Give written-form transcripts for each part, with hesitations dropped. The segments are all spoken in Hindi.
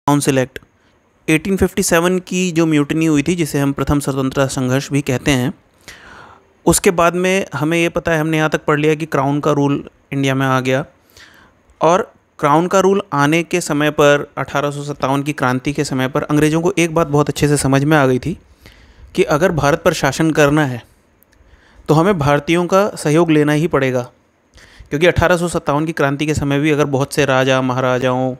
काउंसिल एक्ट 1857 की जो म्यूटनी हुई थी, जिसे हम प्रथम स्वतंत्रता संघर्ष भी कहते हैं, उसके बाद में हमें ये पता है, हमने यहाँ तक पढ़ लिया कि क्राउन का रूल इंडिया में आ गया। और क्राउन का रूल आने के समय पर 1857 की क्रांति के समय पर अंग्रेज़ों को एक बात बहुत अच्छे से समझ में आ गई थी कि अगर भारत पर शासन करना है तो हमें भारतीयों का सहयोग लेना ही पड़ेगा। क्योंकि 1857 की क्रांति के समय भी अगर बहुत से राजा महाराजाओं,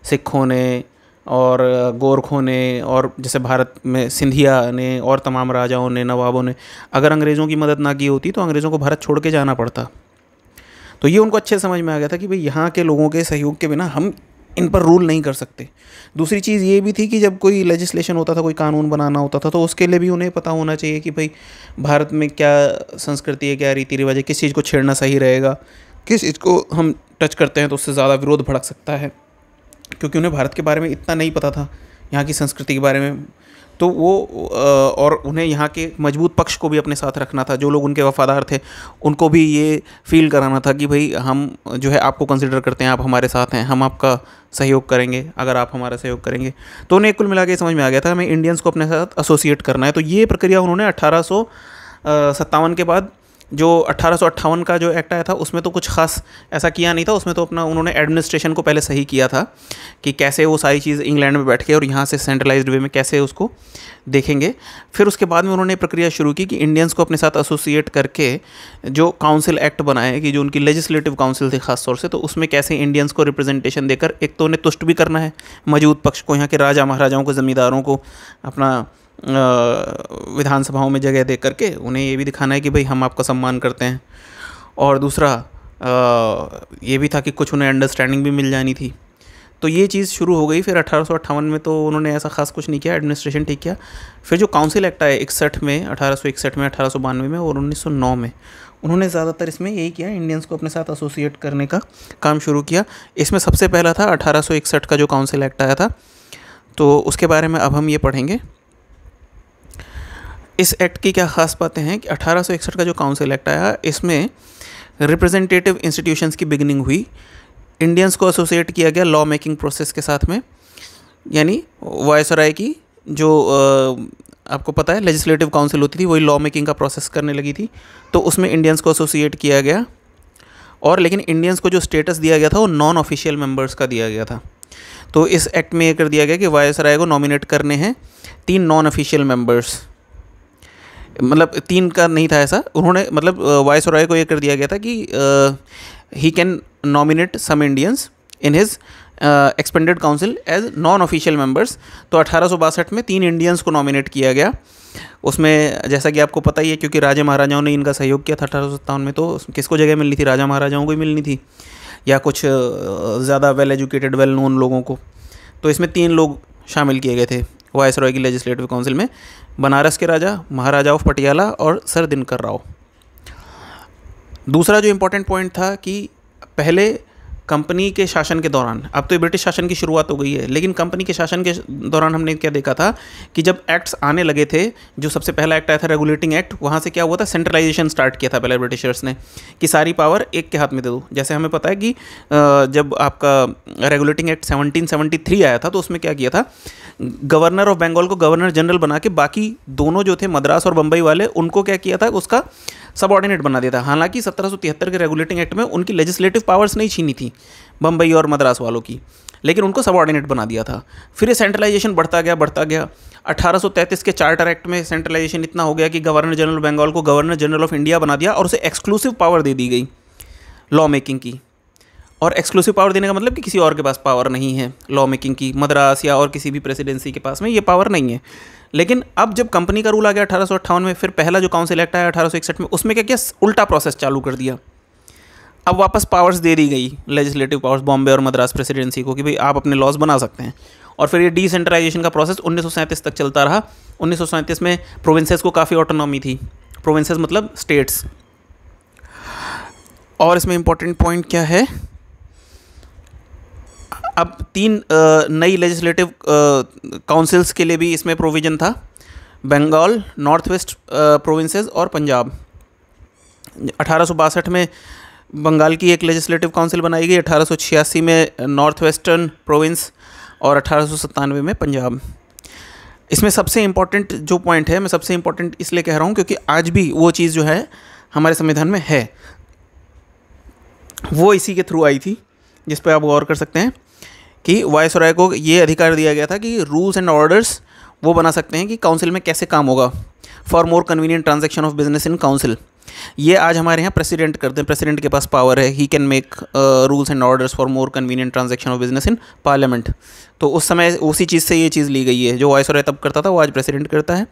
सिखों ने और गोरखों ने, और जैसे भारत में सिंधिया ने और तमाम राजाओं ने, नवाबों ने अगर अंग्रेज़ों की मदद ना की होती तो अंग्रेज़ों को भारत छोड़ के जाना पड़ता। तो ये उनको अच्छे समझ में आ गया था कि भाई यहाँ के लोगों के सहयोग के बिना हम इन पर रूल नहीं कर सकते। दूसरी चीज़ ये भी थी कि जब कोई लेजिस्लेशन होता था, कोई कानून बनाना होता था, तो उसके लिए भी उन्हें पता होना चाहिए कि भाई भारत में क्या संस्कृति है, क्या रीति रिवाज है, किस चीज़ को छेड़ना सही रहेगा, किस चीज़ को हम टच करते हैं तो उससे ज़्यादा विरोध भड़क सकता है। क्योंकि उन्हें भारत के बारे में इतना नहीं पता था, यहाँ की संस्कृति के बारे में, तो वो और उन्हें यहाँ के मजबूत पक्ष को भी अपने साथ रखना था। जो लोग उनके वफ़ादार थे उनको भी ये फील कराना था कि भाई हम जो है आपको कंसिडर करते हैं, आप हमारे साथ हैं, हम आपका सहयोग करेंगे अगर आप हमारा सहयोग करेंगे। तो उन्हें कुल मिला के समझ में आ गया था हमें इंडियंस को अपने साथ एसोसिएट करना है। तो ये प्रक्रिया उन्होंने 1857 के बाद जो 1858 का जो एक्ट आया था उसमें तो कुछ खास ऐसा किया नहीं था। उसमें तो अपना उन्होंने एडमिनिस्ट्रेशन को पहले सही किया था कि कैसे वो सारी चीज़ इंग्लैंड में बैठ के और यहाँ से सेंट्रलाइज्ड वे में कैसे उसको देखेंगे। फिर उसके बाद में उन्होंने प्रक्रिया शुरू की कि इंडियंस को अपने साथ एसोसिएट करके जो काउंसिल एक्ट बनाए, कि जो उनकी लेजिस्लेटिव काउंसिल थी खास तौर से, तो उसमें कैसे इंडियंस को रिप्रेजेंटेशन देकर एक तो उन्हें तुष्ट भी करना है मौजूद पक्ष को, यहाँ के राजा महाराजाओं को, ज़मींदारों को अपना विधानसभाओं में जगह दे करके उन्हें ये भी दिखाना है कि भाई हम आपका सम्मान करते हैं। और दूसरा ये भी था कि कुछ उन्हें अंडरस्टैंडिंग भी मिल जानी थी। तो ये चीज़ शुरू हो गई। फिर 1858 में तो उन्होंने ऐसा खास कुछ नहीं किया, एडमिनिस्ट्रेशन ठीक किया। फिर जो काउंसिल एक्ट आया 61 में, 1861 में, 1892 में और 1909 में, उन्होंने ज़्यादातर इसमें यही किया, इंडियंस को अपने साथ एसोसिएट करने का काम शुरू किया। इसमें सबसे पहला था 1861 का जो काउंसिल एक्ट आया था, तो उसके बारे में अब हम ये पढ़ेंगे। इस एक्ट की क्या ख़ास बातें हैं कि 1861 का जो काउंसिल एक्ट आया, इसमें रिप्रेजेंटेटिव इंस्टीट्यूशंस की बिगिनिंग हुई। इंडियंस को एसोसिएट किया गया लॉ मेकिंग प्रोसेस के साथ में, यानी वायसराय की जो आपको पता है लेजिस्लेटिव काउंसिल होती थी, वही लॉ मेकिंग का प्रोसेस करने लगी थी। तो उसमें इंडियंस को एसोसिएट किया गया। और लेकिन इंडियंस को जो स्टेटस दिया गया था वो नॉन ऑफिशियल मेंबर्स का दिया गया था। तो इस एक्ट में ये कर दिया गया कि वायसराय को नॉमिनेट करने हैं 3 नॉन ऑफिशियल मेंबर्स, मतलब 3 का नहीं था ऐसा, उन्होंने मतलब वायसराय को ये कर दिया गया था कि he can nominate some Indians in his expanded council as non official members. तो 1862 में 3 इंडियंस को नॉमिनेट किया गया। उसमें जैसा कि आपको पता ही है, क्योंकि राजा महाराजाओं ने इनका सहयोग किया था 1857 में, तो किसको जगह मिलनी थी? राजा महाराजाओं को ही मिलनी थी, या कुछ ज़्यादा वेल एजुकेटेड वेल नोन लोगों को। तो इसमें 3 लोग शामिल किए गए थे वायसराय की लेजिस्लेटिव काउंसिल में, बनारस के राजा, महाराजा ऑफ पटियाला और सर दिनकर राव। दूसरा जो इम्पोर्टेंट पॉइंट था कि पहले कंपनी के शासन के दौरान, अब तो ये ब्रिटिश शासन की शुरुआत हो गई है, लेकिन कंपनी के शासन के दौरान हमने क्या देखा था कि जब एक्ट्स आने लगे थे, जो सबसे पहला एक्ट आया था रेगुलेटिंग एक्ट, वहाँ से क्या हुआ था, सेंट्रलाइजेशन स्टार्ट किया था पहले ब्रिटिशर्स ने कि सारी पावर एक के हाथ में दे दो। जैसे हमें पता है कि जब आपका रेगुलेटिंग एक्ट 1773 आया था, तो उसमें क्या किया था, गवर्नर ऑफ बंगाल को गवर्नर जनरल बना के बाकी दोनों जो थे मद्रास और बम्बई वाले, उनको क्या किया था, उसका सबऑर्डिनेट बना दिया था। हालांकि 1773 के रेगुलेटिंग एक्ट में उनकी लेजिस्लेटिव पावर्स नहीं छीनी थी बम्बई और मद्रास वालों की, लेकिन उनको सबऑर्डिनेट बना दिया था। फिर ये सेंट्रलाइजेशन बढ़ता गया। 1833 के चार्टर एक्ट में सेंट्रलाइजेशन इतना हो गया कि गवर्नर जनरल बंगाल को गवर्नर जनरल ऑफ इंडिया बना दिया और उसे एक्सक्लूसिव पावर दे दी गई लॉ मेकिंग की। और एक्सक्लूसिव पावर देने का मतलब कि किसी और के पास पावर नहीं है लॉ मेकिंग की, मद्रास या और किसी भी प्रेसिडेंसी के पास में ये पावर नहीं है। लेकिन अब जब कंपनी का रूल आ गया 1858 में, फिर पहला जो काउंसिल एक्ट आया 1861 में, उसमें क्या किया, उल्टा प्रोसेस चालू कर दिया। अब वापस पावर्स दे दी गई लेजिस्लेटिव पावर्स बॉम्बे और मद्रास प्रेसिडेंसी को कि भाई आप अपने लॉज बना सकते हैं। और फिर ये डिसेंट्रलाइजेशन का प्रोसेस 1937 तक चलता रहा। 1937 में प्रोविंसेस को काफ़ी ऑटोनॉमी थी, प्रोविंसेस मतलब स्टेट्स। और इसमें इंपॉर्टेंट पॉइंट क्या है, अब 3 नई लेजिस्लेटिव काउंसिल्स के लिए भी इसमें प्रोविज़न था, बंगाल, नॉर्थ वेस्ट प्रोविंसेस और पंजाब। 1862 में बंगाल की एक लेजिस्लेटिव काउंसिल बनाई गई, 1886 में नॉर्थ वेस्टर्न प्रोविंस और 1897 में पंजाब। इसमें सबसे इम्पॉर्टेंट जो पॉइंट है, मैं सबसे इम्पॉर्टेंट इसलिए कह रहा हूँ क्योंकि आज भी वो चीज़ जो है हमारे संविधान में है, वो इसी के थ्रू आई थी, जिस पे आप गौर कर सकते हैं कि वायसराय को ये अधिकार दिया गया था कि रूल्स एंड ऑर्डर्स वो बना सकते हैं कि काउंसिल में कैसे काम होगा, for more convenient transaction of business in council. ये आज हमारे यहाँ प्रेसिडेंट करते हैं, प्रेसिडेंट के पास पावर है, he can make rules and orders for more convenient transaction of business in parliament. तो उस समय उसी चीज़ से ये चीज़ ली गई है, जो वायसराय तब करता था वो आज प्रेसिडेंट करता है।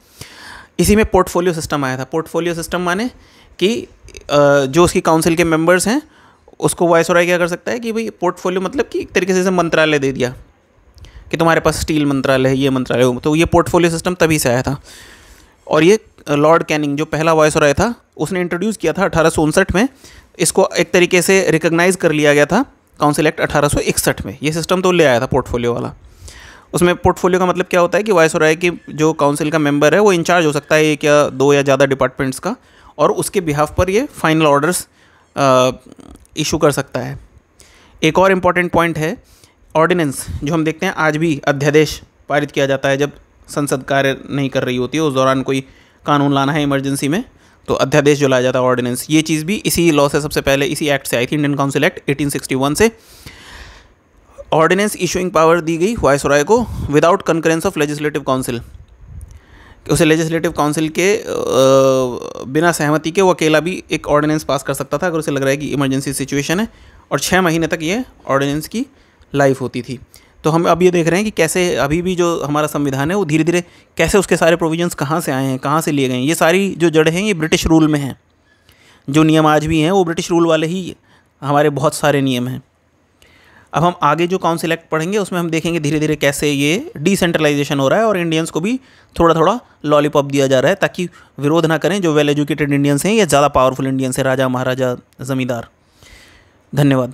इसी में पोर्टफोलियो सिस्टम आया था। पोर्टफोलियो सिस्टम माने कि जो उसकी काउंसिल के मेंबर्स हैं उसको वायसराय क्या कर सकता है कि भाई पोर्टफोलियो मतलब कि एक तरीके से मंत्रालय दे दिया कि तुम्हारे पास स्टील मंत्रालय है, ये मंत्रालय हो। तो ये पोर्टफोलियो सिस्टम तभी से आया था। और ये लॉर्ड कैनिंग जो पहला वायसराय था उसने इंट्रोड्यूस किया था 1859 में। इसको एक तरीके से रिकॉग्नाइज कर लिया गया था काउंसिल एक्ट 1861 में। ये सिस्टम तो ले आया था पोर्टफोलियो वाला। उसमें पोर्टफोलियो का मतलब क्या होता है कि वायसराय की जो काउंसिल का मेंबर है वो इंचार्ज हो सकता है एक या दो या ज़्यादा डिपार्टमेंट्स का, और उसके बिहाफ पर ये फाइनल ऑर्डर्स इशू कर सकता है। एक और इम्पॉर्टेंट पॉइंट है ऑर्डिनेंस, जो हम देखते हैं आज भी अध्यादेश पारित किया जाता है जब संसद कार्य नहीं कर रही होती है, उस दौरान कोई कानून लाना है इमरजेंसी में तो अध्यादेश जो लाया जाता है ऑर्डिनेंस। ये चीज़ भी इसी लॉ से सबसे पहले इसी एक्ट से आई थी, इंडियन काउंसिल एक्ट 1861 से। ऑर्डिनेंस इशूइंग पावर दी गई वायसराय को without concurrence of legislative council. उसे लेजिस्लेटिव काउंसिल के बिना सहमति के वो अकेला भी एक ऑर्डिनेंस पास कर सकता था अगर उसे लग रहा है कि इमरजेंसी सिचुएशन है, और 6 महीने तक ये ऑर्डिनेंस की लाइफ होती थी। तो हम अब ये देख रहे हैं कि कैसे अभी भी जो हमारा संविधान है वो धीरे धीरे कैसे उसके सारे प्रोविजंस कहाँ से आए हैं, कहाँ से लिए गए हैं। ये सारी जो जड़ें हैं ये ब्रिटिश रूल में हैं। जो नियम आज भी हैं वो ब्रिटिश रूल वाले ही हमारे बहुत सारे नियम हैं। अब हम आगे जो काउंसिल एक्ट पढ़ेंगे उसमें हम देखेंगे धीरे धीरे कैसे ये डिसेंट्रलाइजेशन हो रहा है और इंडियंस को भी थोड़ा थोड़ा लॉलीपॉप दिया जा रहा है ताकि विरोध ना करें जो वेल एजुकेटेड इंडियंस हैं या ज़्यादा पावरफुल इंडियंस हैं, राजा महाराजा ज़मींदार। धन्यवाद।